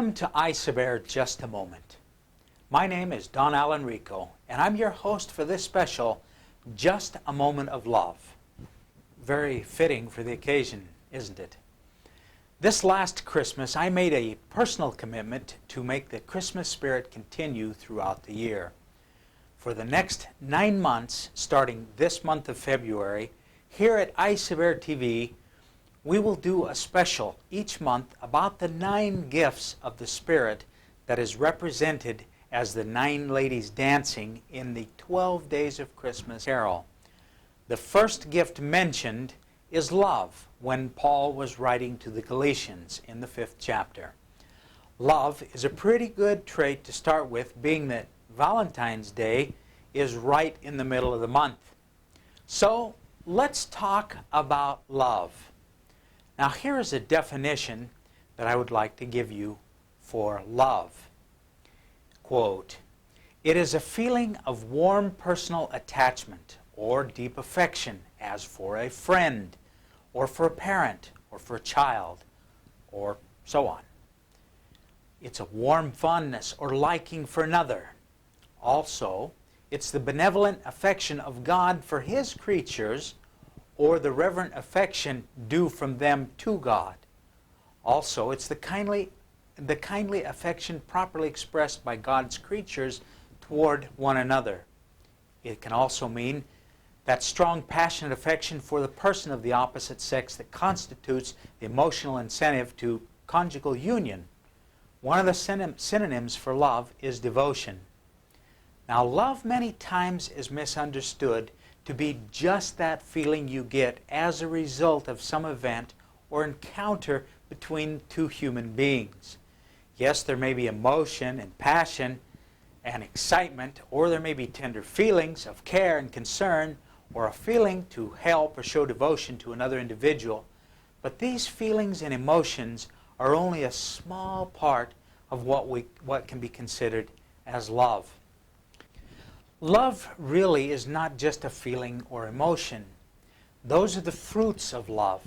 Welcome to Iceberg Just a Moment. My name is Don Allen Rekow, and I'm your host for this special, Just a Moment of Love. Very fitting for the occasion, isn't it? This last Christmas, I made a personal commitment to make the Christmas spirit continue throughout the year. For the next 9 months, starting this month of February, here at Iceberg TV, we will do a special each month about the 9 gifts of the Spirit that is represented as the 9 ladies dancing in the 12 Days of Christmas carol. The first gift mentioned is love, when Paul was writing to the Galatians in the 5th chapter. Love is a pretty good trait to start with, being that Valentine's Day is right in the middle of the month. So let's talk about love. Now here is a definition that I would like to give you for love. Quote, "It is a feeling of warm personal attachment or deep affection, as for a friend, or for a parent, or for a child, or so on. It's a warm fondness or liking for another. Also, it's the benevolent affection of God for His creatures, or the reverent affection due from them to God. Also, it's the kindly affection properly expressed by God's creatures toward one another. It can also mean that strong, passionate affection for the person of the opposite sex that constitutes the emotional incentive to conjugal union. One of the synonyms for love is devotion. Now, love many times is misunderstood to be just that feeling you get as a result of some event or encounter between two human beings. Yes, there may be emotion and passion and excitement, or there may be tender feelings of care and concern, or a feeling to help or show devotion to another individual. But these feelings and emotions are only a small part of what can be considered as love. Love really is not just a feeling or emotion. Those are the fruits of love.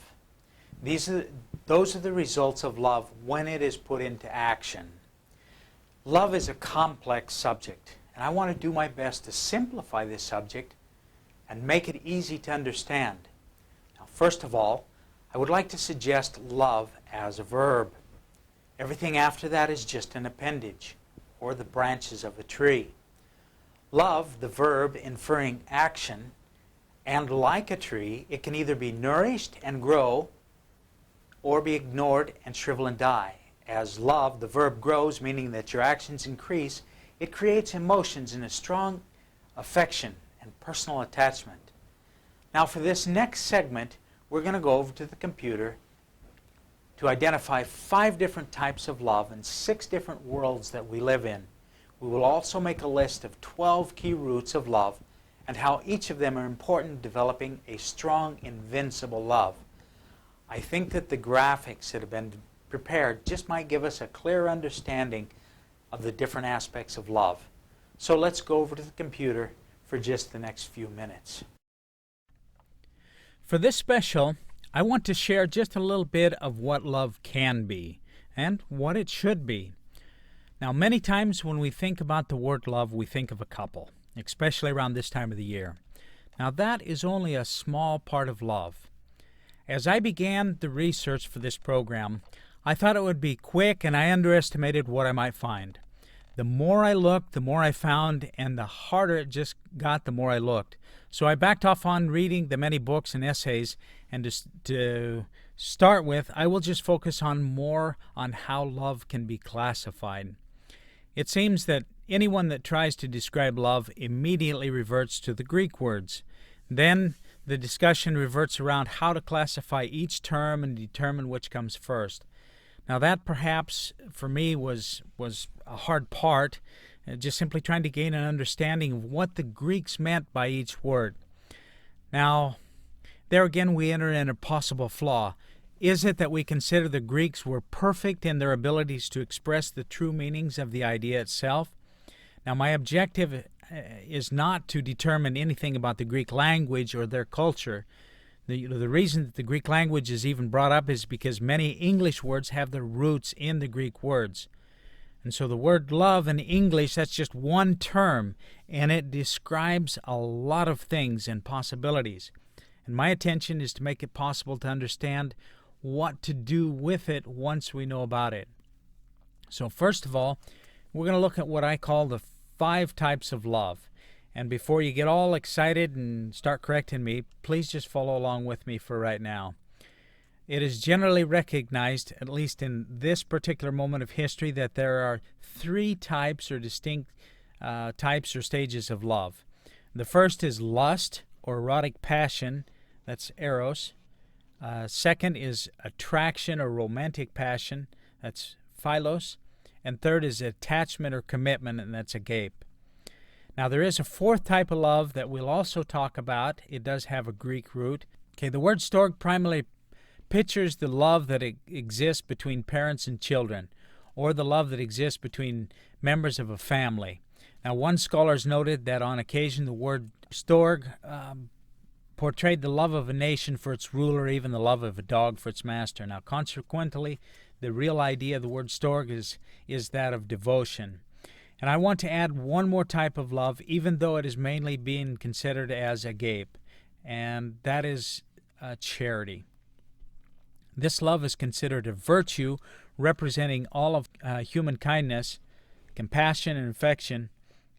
Those are the results of love when it is put into action. Love is a complex subject, and I want to do my best to simplify this subject and make it easy to understand. Now, first of all, I would like to suggest love as a verb. Everything after that is just an appendage, or the branches of a tree. Love, the verb, inferring action, and like a tree, it can either be nourished and grow, or be ignored and shrivel and die. As love, the verb, grows, meaning that your actions increase, it creates emotions and a strong affection and personal attachment. Now for this next segment, we're going to go over to the computer to identify 5 different types of love and 6 different worlds that we live in. We will also make a list of 12 key roots of love and how each of them are important in developing a strong, invincible love. I think that the graphics that have been prepared just might give us a clear understanding of the different aspects of love. So let's go over to the computer for just the next few minutes. For this special, I want to share just a little bit of what love can be and what it should be. Now, many times when we think about the word love, we think of a couple, especially around this time of the year. Now, that is only a small part of love. As I began the research for this program, I thought it would be quick, and I underestimated what I might find. The more I looked, the more I found, and the harder it just got the more I looked. So I backed off on reading the many books and essays, and to start with, I will just focus on more on how love can be classified. It seems that anyone that tries to describe love immediately reverts to the Greek words. Then the discussion reverts around how to classify each term and determine which comes first. Now that perhaps for me was a hard part, just simply trying to gain an understanding of what the Greeks meant by each word. Now, there again we enter in a possible flaw. Is it that we consider the Greeks were perfect in their abilities to express the true meanings of the idea itself? Now, my objective is not to determine anything about the Greek language or their culture. The reason that the Greek language is even brought up is because many English words have their roots in the Greek words. And so the word love in English, that's just one term, and it describes a lot of things and possibilities. And my intention is to make it possible to understand what to do with it once we know about it. So first of all, we're going to look at what I call the 5 types of love. And before you get all excited and start correcting me, please just follow along with me for right now. It is generally recognized, at least in this particular moment of history, that there are 3 types or distinct types or stages of love. The first is lust or erotic passion, that's eros. Second is attraction or romantic passion, that's philos. And third is attachment or commitment, and that's agape. Now there is a 4th type of love that we'll also talk about. It does have a Greek root. Okay, the word storge primarily pictures the love that exists between parents and children, or the love that exists between members of a family. Now, one scholar has noted that on occasion the word storge portrayed the love of a nation for its ruler, even the love of a dog for its master. Now, consequently, the real idea of the word storge is that of devotion. And I want to add one more type of love, even though it is mainly being considered as agape, and that is charity. This love is considered a virtue representing all of human kindness, compassion and affection,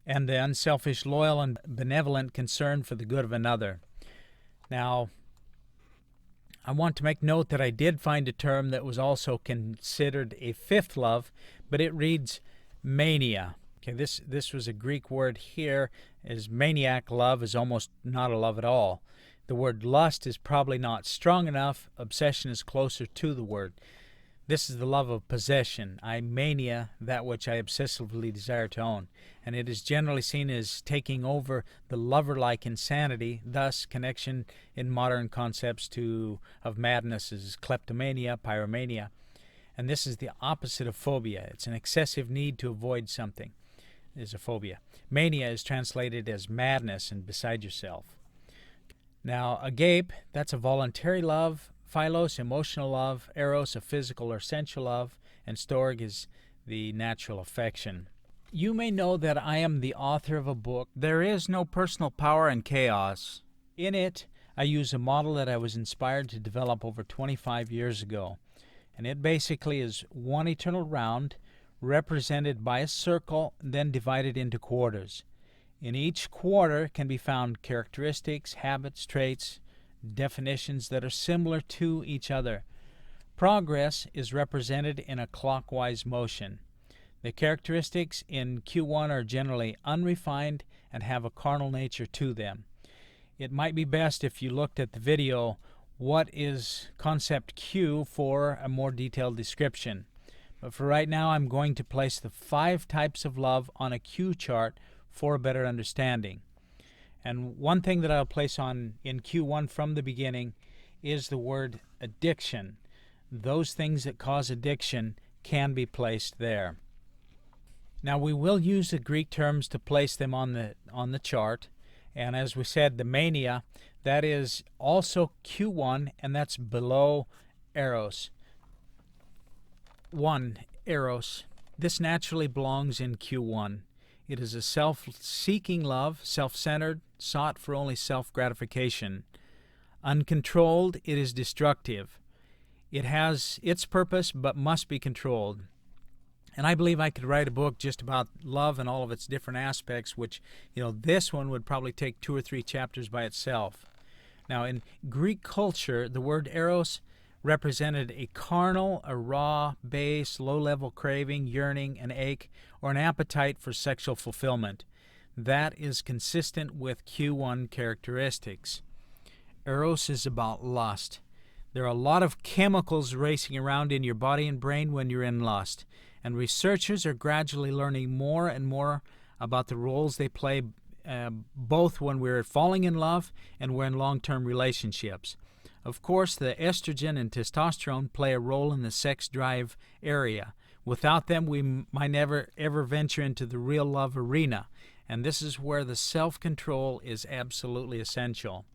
and the unselfish, loyal, and benevolent concern for the good of another. Now, I want to make note that I did find a term that was also considered a 5th love, but it reads mania. Okay, this was a Greek word here, as maniac love is almost not a love at all. The word lust is probably not strong enough. Obsession is closer to the word. This is the love of possession. I mania that which I obsessively desire to own. And it is generally seen as taking over the lover-like insanity. Thus, connection in modern concepts of madness is kleptomania, pyromania. And this is the opposite of phobia. It's an excessive need to avoid something, is a phobia. Mania is translated as madness and beside yourself. Now, agape, that's a voluntary love. Philos, emotional love. Eros, a physical or sensual love. And storge is the natural affection. You may know that I am the author of a book, There Is No Personal Power in Chaos. In it, I use a model that I was inspired to develop over 25 years ago. And it basically is one eternal round represented by a circle, then divided into quarters. In each quarter can be found characteristics, habits, traits, definitions that are similar to each other. Progress is represented in a clockwise motion. The characteristics in Q1 are generally unrefined and have a carnal nature to them. It might be best if you looked at the video, What is Concept Q, for a more detailed description. But for right now, I'm going to place the 5 types of love on a Q chart for a better understanding. And one thing that I'll place on in Q1 from the beginning is the word addiction. Those things that cause addiction can be placed there. Now we will use the Greek terms to place them on the chart. And as we said, the mania, that is also Q1, and that's below eros. 1. Eros. This naturally belongs in Q1. It is a self-seeking love, self-centered, sought for only self-gratification. Uncontrolled, it is destructive. It has its purpose but must be controlled. And I believe I could write a book just about love and all of its different aspects, which, this one would probably take 2 or 3 chapters by itself. Now, in Greek culture, the word eros represented a carnal, a raw, base, low-level craving, yearning, an ache, or an appetite for sexual fulfillment. That is consistent with Q1 characteristics. Eros is about lust. There are a lot of chemicals racing around in your body and brain when you're in lust, and researchers are gradually learning more and more about the roles they play both when we're falling in love and we're in long-term relationships. Of course, the estrogen and testosterone play a role in the sex drive area. Without them, we might never ever venture into the real love arena, and this is where the self-control is absolutely essential.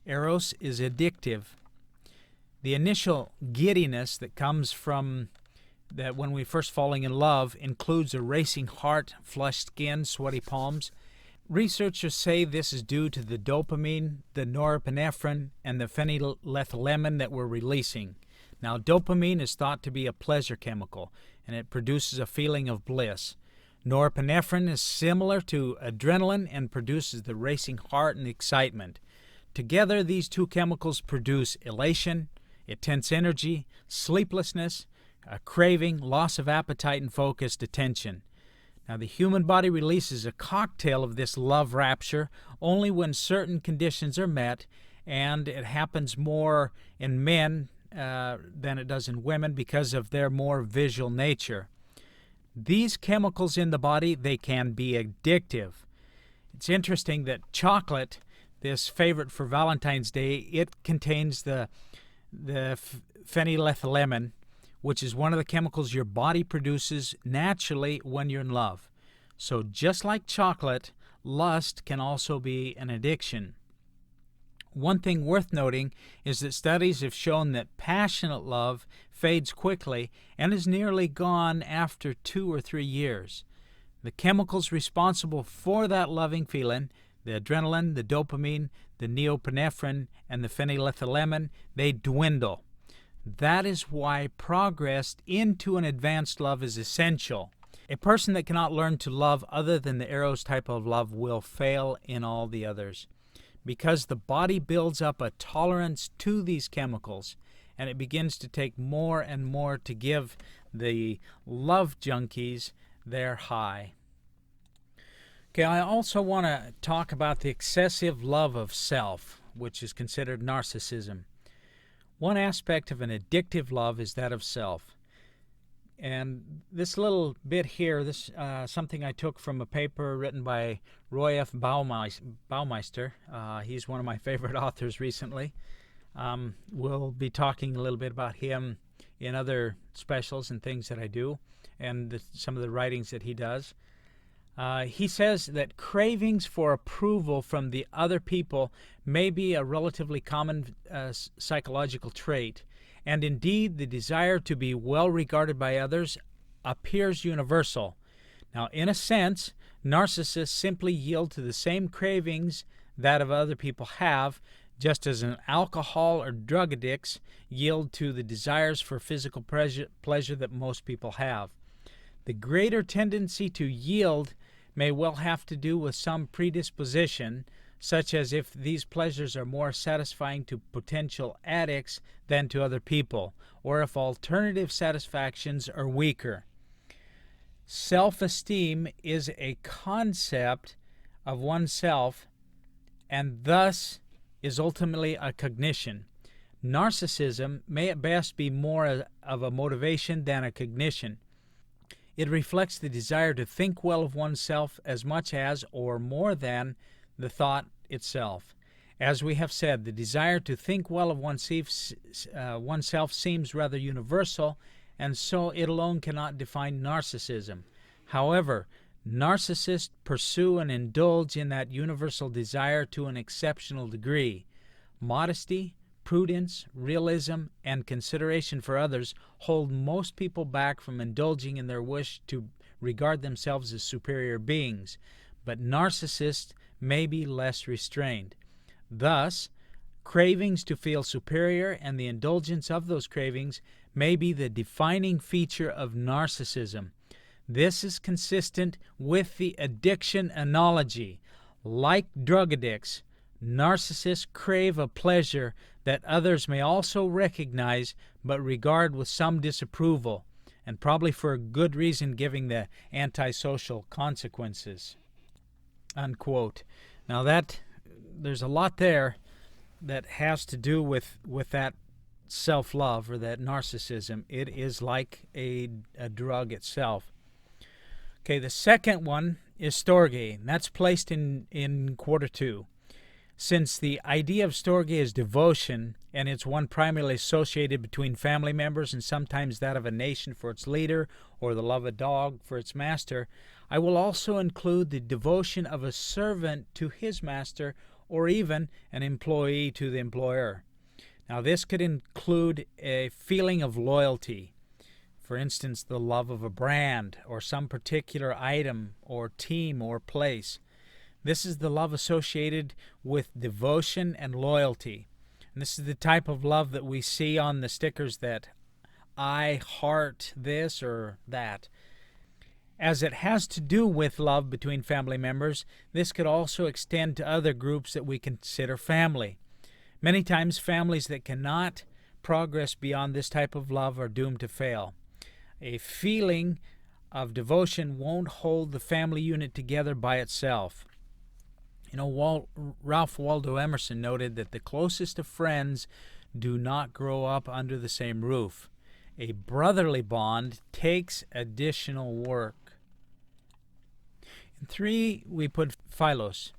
Eros is addictive. The initial giddiness that comes from that when we first falling in love includes a racing heart, flushed skin, sweaty palms. Researchers say this is due to the dopamine, the norepinephrine, and the phenylethylamine that we're releasing. Now, dopamine is thought to be a pleasure chemical, and it produces a feeling of bliss. Norepinephrine is similar to adrenaline and produces the racing heart and excitement. Together, these two chemicals produce elation, intense energy, sleeplessness, a craving, loss of appetite, and focused attention. Now, the human body releases a cocktail of this love rapture only when certain conditions are met, and it happens more in men than it does in women because of their more visual nature. These chemicals in the body, they can be addictive. It's interesting that chocolate, this favorite for Valentine's Day, it contains the phenylethylamine, which is one of the chemicals your body produces naturally when you're in love. So just like chocolate, lust can also be an addiction. One thing worth noting is that studies have shown that passionate love fades quickly and is nearly gone after 2 or 3 years. The chemicals responsible for that loving feeling, the adrenaline, the dopamine, the norepinephrine, and the phenylethylamine, they dwindle. That is why progress into an advanced love is essential. A person that cannot learn to love other than the Eros type of love will fail in all the others, because the body builds up a tolerance to these chemicals, and it begins to take more and more to give the love junkies their high. Okay, I also want to talk about the excessive love of self, which is considered narcissism. One aspect of an addictive love is that of self. And this little bit here, this something I took from a paper written by Roy F. Baumeister. He's one of my favorite authors recently. We'll be talking a little bit about him in other specials and things that I do, and some of the writings that he does. He says that cravings for approval from the other people may be a relatively common psychological trait, and indeed the desire to be well regarded by others appears universal. Now, in a sense, narcissists simply yield to the same cravings that of other people have, just as an alcohol or drug addicts yield to the desires for physical pleasure that most people have. The greater tendency to yield may well have to do with some predisposition, such as if these pleasures are more satisfying to potential addicts than to other people, or if alternative satisfactions are weaker. Self-esteem is a concept of oneself, and thus is ultimately a cognition. Narcissism may at best be more of a motivation than a cognition. It reflects the desire to think well of oneself as much as, or more than, the thought itself. As we have said, the desire to think well of oneself seems rather universal, and so it alone cannot define narcissism. However, narcissists pursue and indulge in that universal desire to an exceptional degree. Modesty, prudence, realism, and consideration for others hold most people back from indulging in their wish to regard themselves as superior beings, but narcissists may be less restrained. Thus, cravings to feel superior and the indulgence of those cravings may be the defining feature of narcissism. This is consistent with the addiction analogy. Like drug addicts, narcissists crave a pleasure that others may also recognize but regard with some disapproval, and probably for a good reason, given the antisocial consequences. Unquote. Now there's a lot there that has to do with that self-love or that narcissism. It is like a drug itself. Okay, the second one is storge, and that's placed in quarter 2. Since the idea of storge is devotion, and it's one primarily associated between family members and sometimes that of a nation for its leader or the love of a dog for its master, I will also include the devotion of a servant to his master or even an employee to the employer. Now, this could include a feeling of loyalty. For instance, the love of a brand or some particular item or team or place. This is the love associated with devotion and loyalty. And this is the type of love that we see on the stickers that I heart this or that. As it has to do with love between family members, this could also extend to other groups that we consider family. Many times, families that cannot progress beyond this type of love are doomed to fail. A feeling of devotion won't hold the family unit together by itself. You know, Ralph Waldo Emerson noted that the closest of friends do not grow up under the same roof. A brotherly bond takes additional work. In 3, we put Philos.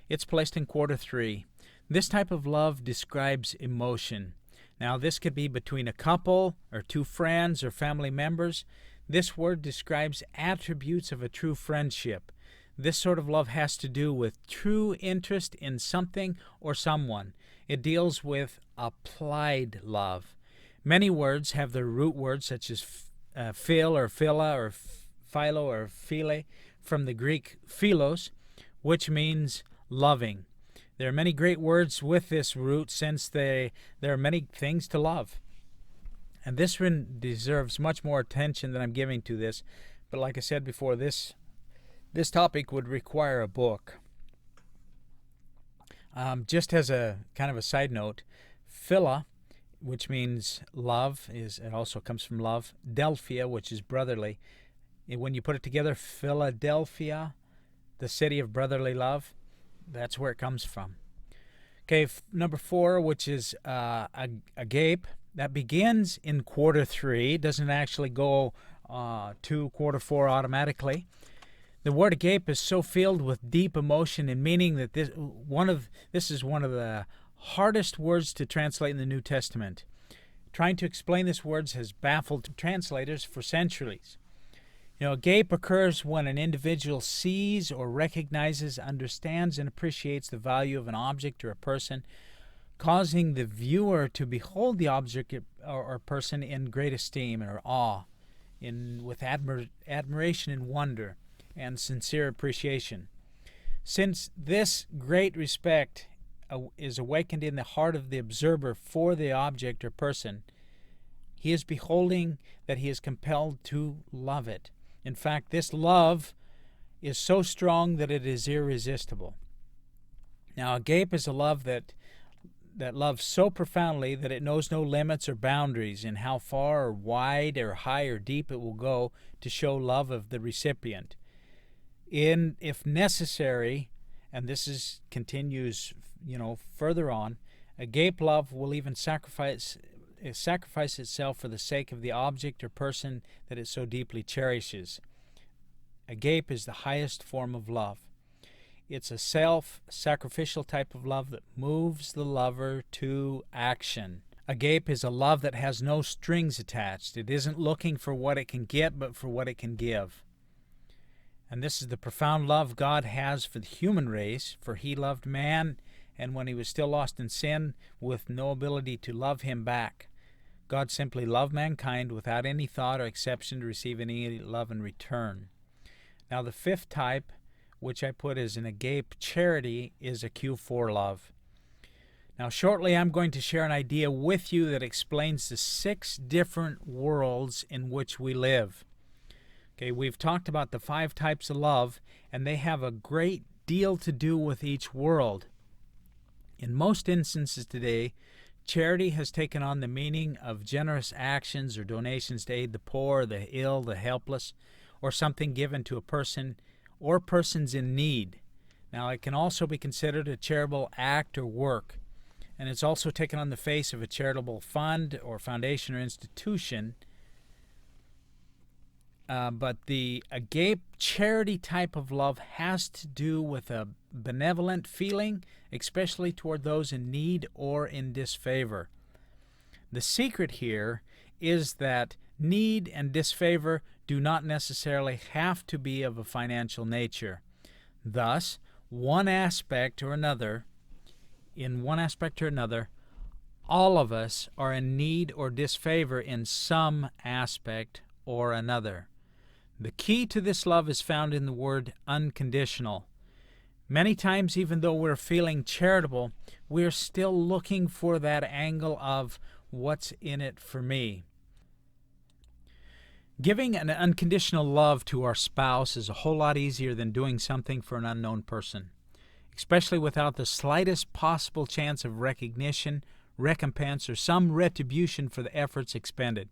It's placed in quarter 3. This type of love describes emotion. Now, this could be between a couple or 2 friends or family members. This word describes attributes of a true friendship. This sort of love has to do with true interest in something or someone. It deals with applied love. Many words have their root words such as phil or phila or philo or phile from the Greek philos, which means loving. There are many great words with this root since there are many things to love. And this one deserves much more attention than I'm giving to this. But like I said before, this topic would require a book. Just as a kind of a side note, phila, which means love, it also comes from love. Delphia, which is brotherly. When you put it together, Philadelphia, the city of brotherly love, that's where it comes from. Okay, number 4, which is agape. That begins in quarter 3. It doesn't actually go to quarter 4 automatically. The word agape is so filled with deep emotion and meaning that this is one of the hardest words to translate in the New Testament. Trying to explain this word has baffled translators for centuries. You know, agape occurs when an individual sees or recognizes, understands, and appreciates the value of an object or a person, causing the viewer to behold the object or person in great esteem or awe, with admiration and wonder and sincere appreciation. Since this great respect is awakened in the heart of the observer for the object or person, he is beholding that he is compelled to love it. In fact, this love is so strong that it is irresistible. Now, agape is a love that loves so profoundly that it knows no limits or boundaries in how far or wide or high or deep it will go to show love of the recipient. If necessary, and this continues, further on, agape love will even sacrifice itself for the sake of the object or person that it so deeply cherishes. Agape is the highest form of love. It's a self-sacrificial type of love that moves the lover to action. Agape is a love that has no strings attached. It isn't looking for what it can get, but for what it can give. And this is the profound love God has for the human race, for he loved man, and when he was still lost in sin, with no ability to love him back. God simply loved mankind without any thought or exception to receive any love in return. Now the 5th type, which I put as an agape charity, is a Q4 love. Now shortly I'm going to share an idea with you that explains the 6 different worlds in which we live. Okay, we've talked about the 5 types of love, and they have a great deal to do with each world. In most instances today, charity has taken on the meaning of generous actions or donations to aid the poor, the ill, the helpless, or something given to a person or persons in need. Now, it can also be considered a charitable act or work, and it's also taken on the face of a charitable fund or foundation or institution. But the agape charity type of love has to do with a benevolent feeling, especially toward those in need or in disfavor. The secret here is that need and disfavor do not necessarily have to be of a financial nature. Thus, in one aspect or another, all of us are in need or disfavor in some aspect or another. The key to this love is found in the word unconditional. Many times, even though we're feeling charitable, we're still looking for that angle of what's in it for me. Giving an unconditional love to our spouse is a whole lot easier than doing something for an unknown person, especially without the slightest possible chance of recognition, recompense, or some retribution for the efforts expended.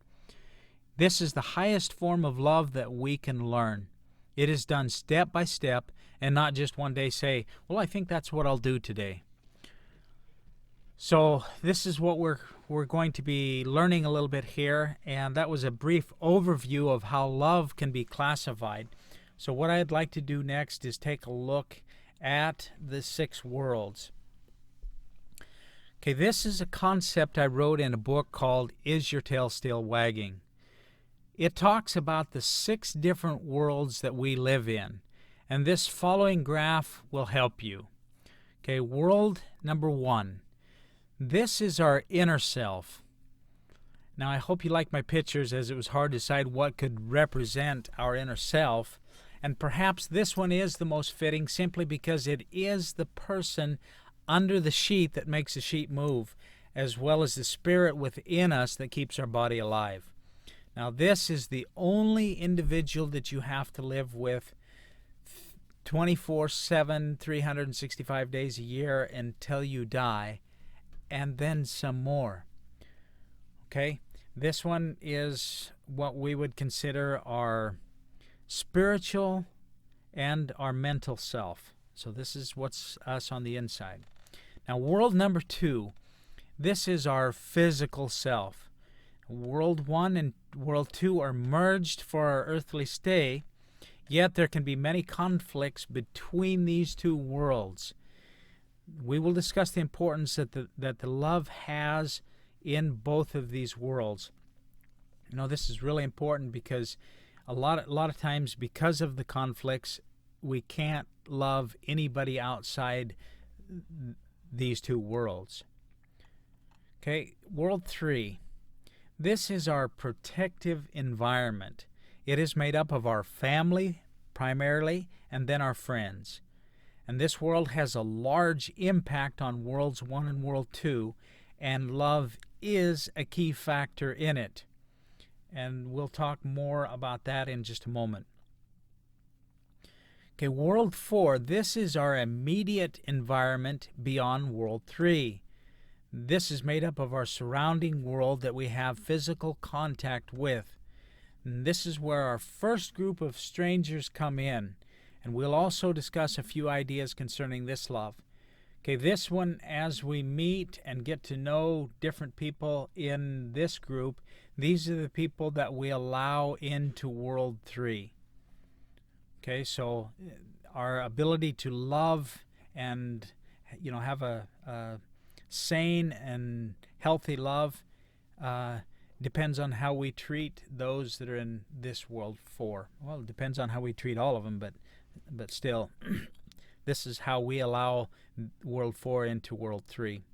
This is the highest form of love that we can learn. It is done step by step and not just one day say, well, I think that's what I'll do today. So this is what we're going to be learning a little bit here, and that was a brief overview of how love can be classified. So what I'd like to do next is take a look at the 6 worlds. Okay, this is a concept I wrote in a book called Is Your Tail Still Wagging? It talks about the 6 different worlds that we live in, and this following graph will help you. Okay, world number 1. This is our inner self. Now, I hope you like my pictures, as it was hard to decide what could represent our inner self, and perhaps this one is the most fitting simply because it is the person under the sheet that makes the sheet move, as well as the spirit within us that keeps our body alive. Now, this is the only individual that you have to live with 24/7, 365 days a year until you die, and then some more. Okay? This one is what we would consider our spiritual and our mental self. So this is what's us on the inside. Now, world number 2, this is our physical self. World 1 and World 2 are merged for our earthly stay, yet there can be many conflicts between these 2 worlds. We will discuss the importance that the love has in both of these worlds. You know, this is really important because a lot of times, because of the conflicts, we can't love anybody outside these 2 worlds. Okay, world 3. This is our protective environment. It is made up of our family, primarily, and then our friends. And this world has a large impact on worlds 1 and world 2, and love is a key factor in it. And we'll talk more about that in just a moment. Okay, world 4, this is our immediate environment beyond world 3. This is made up of our surrounding world that we have physical contact with. And this is where our first group of strangers come in. And we'll also discuss a few ideas concerning this love. Okay, this one, as we meet and get to know different people in this group, these are the people that we allow into world 3. Okay, so our ability to love and, you know, have a sane and healthy love depends on how we treat those that are in this world 4. Well, it depends on how we treat all of them, but still, this is how we allow world 4 into world 3.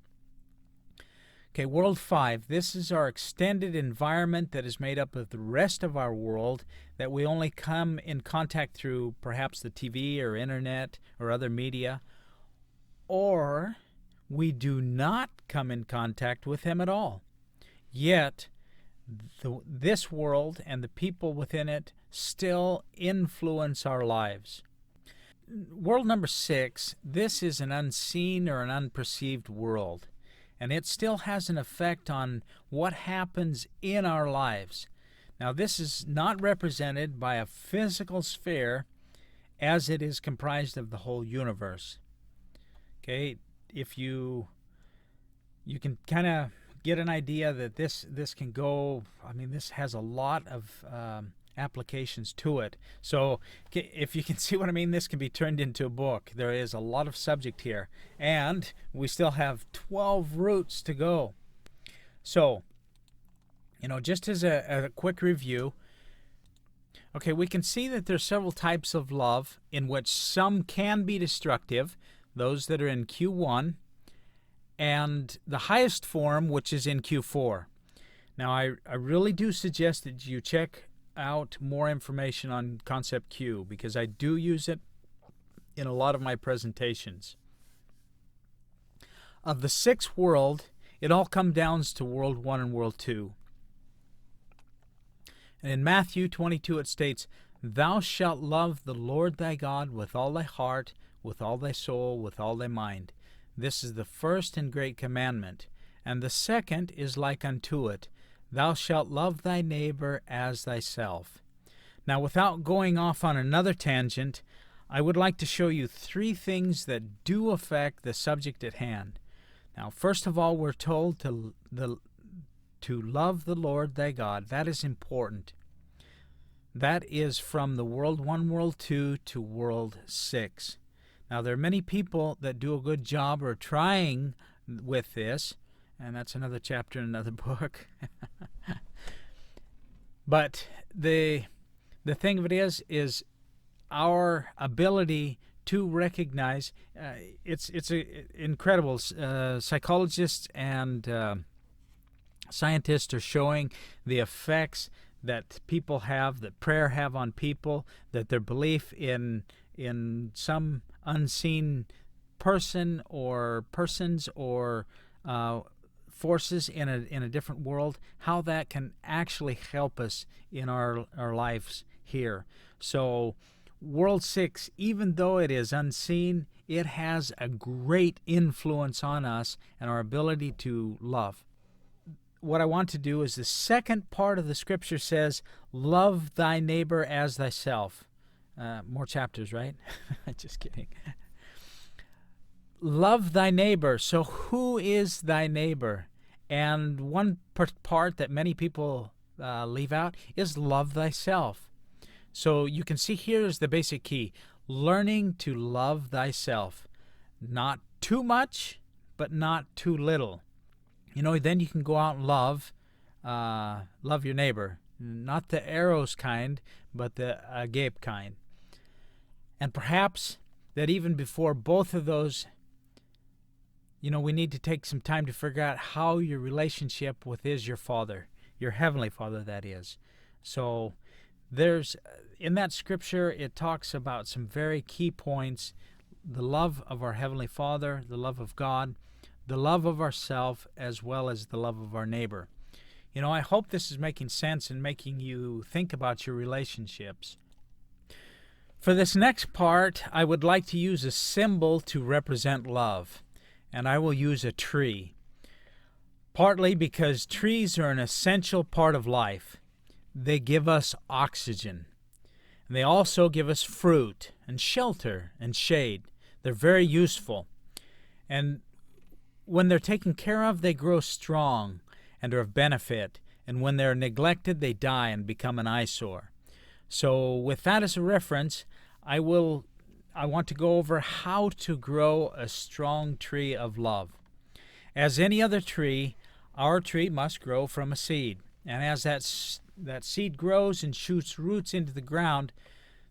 Okay, world 5. This is our extended environment that is made up of the rest of our world that we only come in contact through perhaps the TV or internet or other media, or we do not come in contact with them at all. Yet, this world and the people within it still influence our lives. World number 6, this is an unseen or an unperceived world, and it still has an effect on what happens in our lives. Now, this is not represented by a physical sphere as it is comprised of the whole universe. Okay, if you can kind of get an idea that this can go, I mean, this has a lot of applications to it. So if you can see what I mean, this can be turned into a book. There is a lot of subject here, and we still have 12 routes to go. So, you know, just as a quick review, okay, we can see that there's several types of love in which some can be destructive, those that are in Q1, and the highest form, which is in Q4. Now, I really do suggest that you check out more information on concept Q because I do use it in a lot of my presentations. Of the sixth world, it all comes down to World 1 and World 2. And in Matthew 22 it states, "Thou shalt love the Lord thy God with all thy heart, with all thy soul, with all thy mind. This is the first and great commandment. And the second is like unto it, Thou shalt love thy neighbor as thyself." Now, without going off on another tangent, I would like to show you three things that do affect the subject at hand. Now, first of all, we're told to love the Lord thy God. That is important. That is from the World 1, World 2 to World 6. Now, there are many people that do a good job or trying with this, and that's another chapter in another book. But the thing of it is our ability to recognize. It's incredible. Psychologists and scientists are showing the effects that people have, that prayer have on people, that their belief in some unseen person or persons or forces in a different world, how that can actually help us in our lives here. So World 6, even though it is unseen, it has a great influence on us and our ability to love. What I want to do is the second part of the scripture says, "Love thy neighbor as thyself." More chapters, right? Just kidding. Love thy neighbor. So who is thy neighbor? And one part that many people leave out is love thyself. So you can see here is the basic key. Learning to love thyself. Not too much, but not too little. Then you can go out and love your neighbor. Not the arrows kind, but the agape kind. And perhaps that even before both of those, we need to take some time to figure out how your relationship with your Father, your Heavenly Father, that is. So in that scripture, it talks about some very key points: the love of our Heavenly Father, the love of God, the love of ourself, as well as the love of our neighbor. I hope this is making sense and making you think about your relationships. For this next part, I would like to use a symbol to represent love, and I will use a tree. Partly because trees are an essential part of life. They give us oxygen. And they also give us fruit and shelter and shade. They're very useful. And when they're taken care of, they grow strong and are of benefit. And when they're neglected, they die and become an eyesore. So with that as a reference, I want to go over how to grow a strong tree of love. As any other tree, our tree must grow from a seed. And as that seed grows and shoots roots into the ground,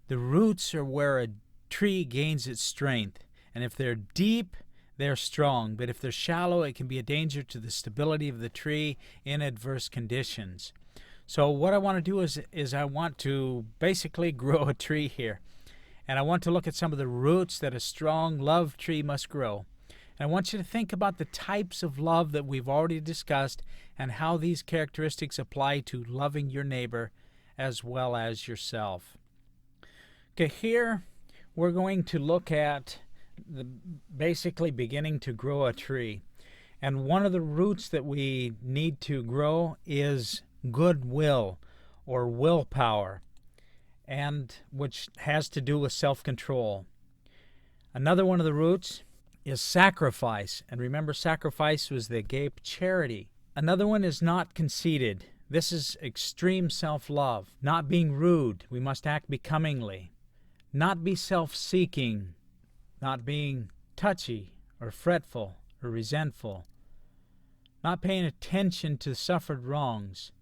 the roots are where a tree gains its strength. And if they're deep, they're strong. But if they're shallow, it can be a danger to the stability of the tree in adverse conditions. So what I want to do is I want to basically grow a tree here. And I want to look at some of the roots that a strong love tree must grow. And I want you to think about the types of love that we've already discussed and how these characteristics apply to loving your neighbor as well as yourself. Okay, here we're going to look at basically beginning to grow a tree. And one of the roots that we need to grow is goodwill or willpower, and which has to do with self-control. Another one of the roots is sacrifice, and remember, sacrifice was the agape charity. Another one is not conceited. This is extreme self-love. Not being rude. We must act becomingly. Not be self-seeking. Not being touchy or fretful or resentful. Not paying attention to suffered wrongs.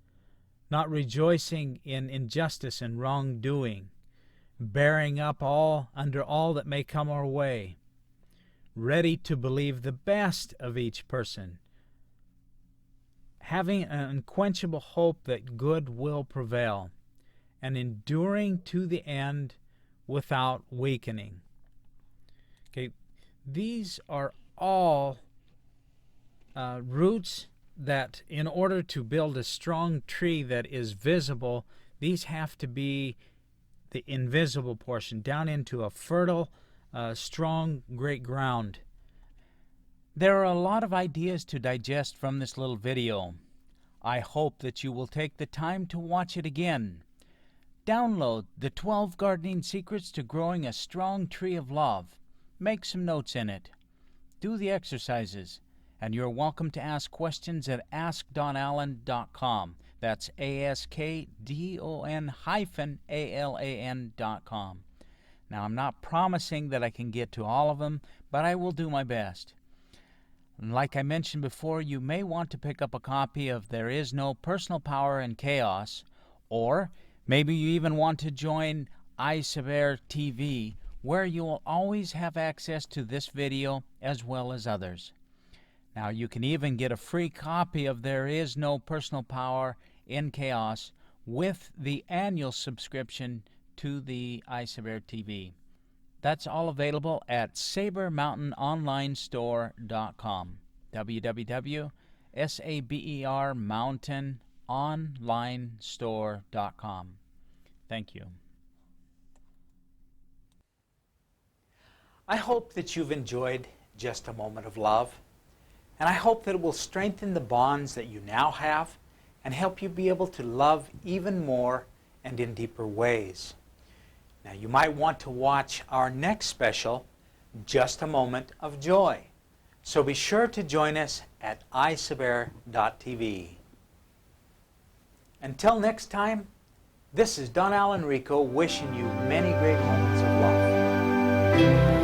Not rejoicing in injustice and wrongdoing. Bearing up under all that may come our way. Ready to believe the best of each person. Having an unquenchable hope that good will prevail. and enduring to the end without weakening. Okay, these are all roots that, in order to build a strong tree that is visible, these have to be the invisible portion, down into a fertile, strong, great ground. There are a lot of ideas to digest from this little video. I hope that you will take the time to watch it again. Download the 12 Gardening Secrets to Growing a Strong Tree of Love. Make some notes in it. Do the exercises. And you're welcome to ask questions at AskDonAllen.com. That's AskDon-ALAN.com. Now, I'm not promising that I can get to all of them, but I will do my best. And like I mentioned before, you may want to pick up a copy of There Is No Personal Power in Chaos, or maybe you even want to join iSaber TV, where you will always have access to this video as well as others. Now, you can even get a free copy of There Is No Personal Power in Chaos with the annual subscription to the iSaber TV. That's all available at sabermountainonlinestore.com. www.sabermountainonlinestore.com. Thank you. I hope that you've enjoyed Just a Moment of Love, and I hope that it will strengthen the bonds that you now have and help you be able to love even more and in deeper ways. Now, you might want to watch our next special, Just a Moment of Joy. So be sure to join us at iSaber.tv. Until next time, this is Don Allen Rekow wishing you many great moments of love.